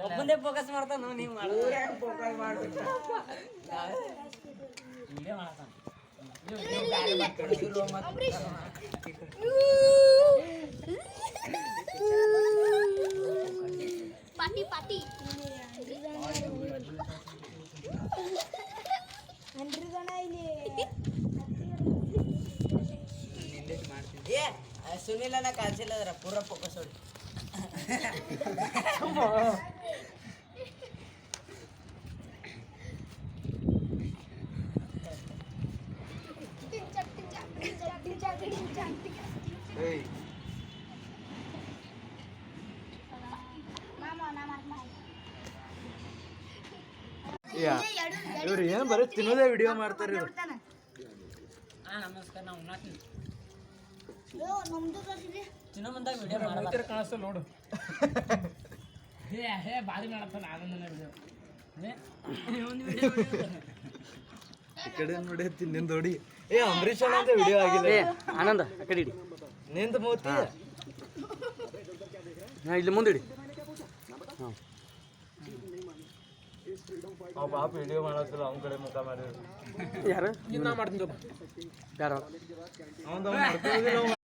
ಒಬ್ಬಂದೇ focus ಮಾಡ್ತಾನ ನೀವು focus ಮಾಡ್ಬಿಟ್ಟ ಇಲ್ಲೇ ಮಾಡತಾನ ಪಾಟಿ ಪಾಟಿ ಏ ಸುನಿಲನ ಕಾಣಿಸಿಲ್ಲ ಅದ್ರ ಪೂರ ಫೋಕಸ್ ಹೊಡಿ ಇವ್ರು ಏನು ಬರೀ ತಿನ್ನೋದೇ ವಿಡಿಯೋ ಮಾಡ್ತಾರೆ ಇವ್ರು ನಮಸ್ಕಾರ ನಾವು ಉಣ್ಣಾತೀನಿ ತಿನ್ನೋ ಮುಂದಾಗ ವಿಡಿಯೋ ಮಾಡ್ತಾರೆ ಕಾಣಿಸ್ತ ನೋಡು ಹೇ ಬಾರಿ ಮಾಡತ್ತಾನ ಆನಂದನ ವಿಡಿಯೋ ಈ ಕಡೆ ನೋಡಿ ತಿನ್ನಿಂದ ನೋಡಿ ಏ ಅಂಬರೀಷ್ ಅಣ್ಣ ಅಂತ ವಿಡಿಯೋ ಆಗಿಲ್ಲ ಆನಂದ ಆ ಕಡೆ ಇಡಿ ನಿಂದ ಮೂತಿ ಇಲ್ಲಿ ಮುಂದಿಡಿ ಅವ ಪಾಪ ವಿಡಿಯೋ ಮಾಡತ್ತಿಲ್ಲ ಅವ್ನ ಕಡೆ ಮುಖ ಮಾಡಿ ಯಾರು ನಾ ಮಾಡ್ತೀನಿ ಯಾರು ಅವನ